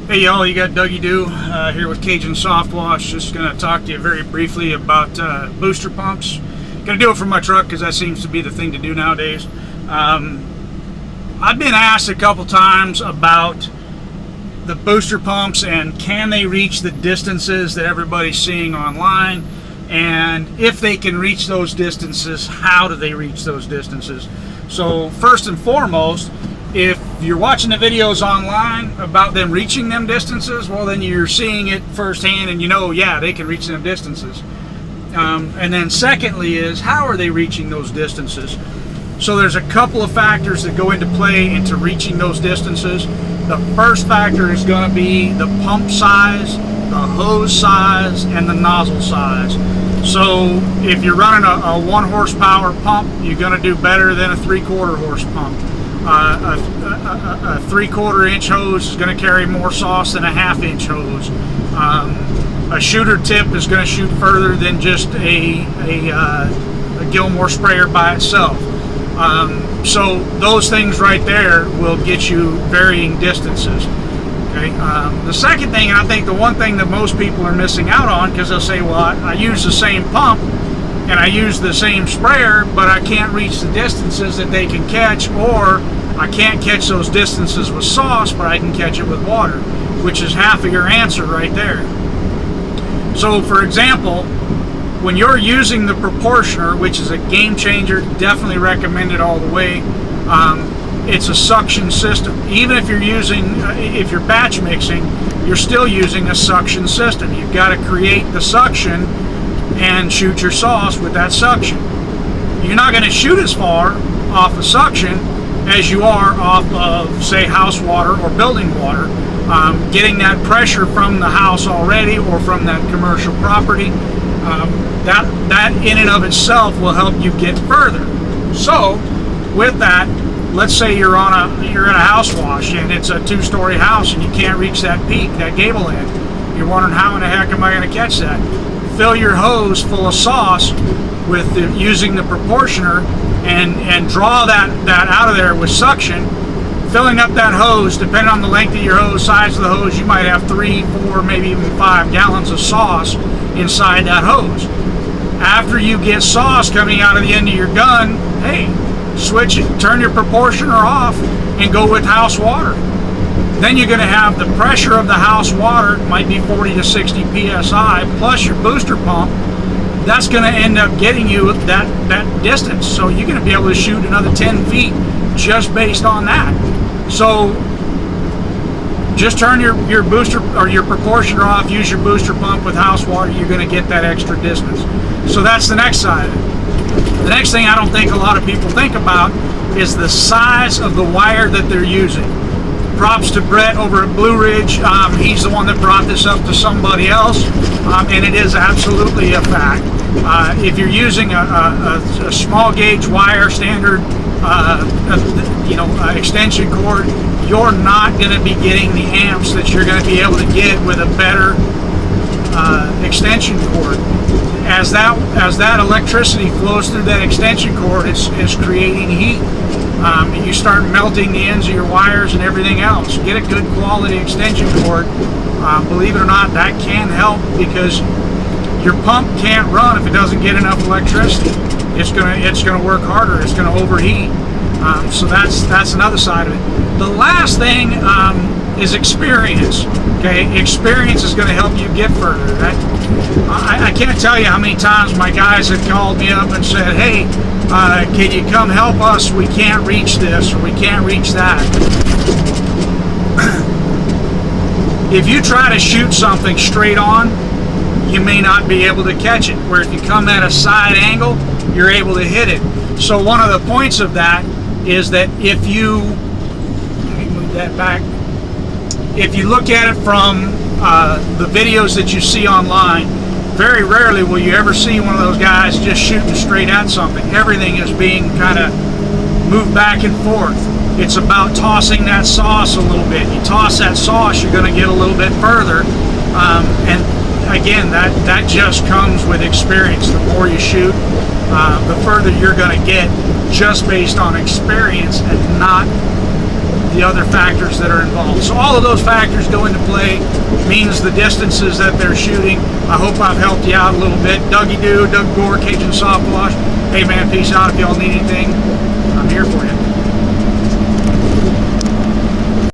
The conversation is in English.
Hey y'all, you got Dougie Doo here with Cajun Soft Wash. Just going to talk to you very briefly about booster pumps. Going to do it for my truck because that seems to be the thing to do nowadays. I've been asked a couple times about the booster pumps and can they reach the distances that everybody's seeing online, and if they can reach those distances, how do they reach those distances? So first and foremost, if you're watching the videos online about them reaching them distances, well then you're seeing it firsthand and you know, yeah, they can reach them distances. And then secondly is, how are they reaching those distances? So there's a couple of factors that go into play into reaching those distances. The first factor is going to be the pump size, the hose size, and the nozzle size. So if you're running a 1 horsepower pump, you're going to do better than a 3/4 horse pump. A 3/4 inch hose is going to carry more sauce than a 1/2 inch hose. A shooter tip is going to shoot further than just a Gilmore sprayer by itself. So those things right there will get you varying distances. Okay. The second thing, and I think the one thing that most people are missing out on, because they'll say, well, I use the same pump and I use the same sprayer, but I can't reach the distances that they can catch, or I can't catch those distances with sauce, but I can catch it with water, which is half of your answer right there. So for example, when you're using the Proportioner, which is a game changer, definitely recommend it all the way. It's a suction system. Even if you're if you're batch mixing, you're still using a suction system. You've got to create the suction and shoot your sauce with that suction. You're not going to shoot as far off of suction as you are off of, say, house water or building water. Getting that pressure from the house already or from that commercial property, that in and of itself will help you get further. So with that, let's say you're in a house wash and it's a 2-story house and you can't reach that peak, that gable end. You're wondering, how in the heck am I going to catch that? Fill your hose full of sauce with using the Proportioner and draw that out of there with suction. Filling up that hose, depending on the length of your hose, size of the hose, you might have 3, 4, maybe even 5 gallons of sauce inside that hose. After you get sauce coming out of the end of your gun, hey, switch it, turn your Proportioner off and go with house water. Then you're going to have the pressure of the house water, might be 40 to 60 psi, plus your booster pump. That's going to end up getting you that distance. So you're going to be able to shoot another 10 feet just based on that. So just turn your booster or your Proportioner off, use your booster pump with house water, you're going to get that extra distance. So that's the next side of it. The next thing I don't think a lot of people think about is the size of the wire that they're using. Props to Brett over at Blue Ridge. He's the one that brought this up to somebody else, and it is absolutely a fact. If you're using a small gauge wire, standard extension cord, you're not going to be getting the amps that you're going to be able to get with a better extension cord. As that electricity flows through that extension cord, it's creating heat. You start melting the ends of your wires and everything else. Get a good quality extension cord. Believe it or not, that can help, because your pump can't run if it doesn't get enough electricity. It's gonna work harder. It's gonna overheat. So that's another side of it. The last thing is experience. Okay, experience is going to help you get further. I can't tell you how many times my guys have called me up and said, hey, can you come help us? We can't reach this or we can't reach that. If you try to shoot something straight on, you may not be able to catch it. Where if you come at a side angle, you're able to hit it. So one of the points of that is that if you, let me move that back. If you look at it from the videos that you see online, very rarely will you ever see one of those guys just shooting straight at something. Everything is being kind of moved back and forth. It's about tossing that sauce a little bit. You toss that sauce, you're going to get a little bit further. And again, that just comes with experience. The more you shoot, the further you're going to get, just based on experience and not the other factors that are involved. So all of those factors go into play, means the distances that they're shooting. I hope I've helped you out a little bit. Dougie Doo, Doug Gore, Cajun Soft Wash. Hey man, peace out. If y'all need anything,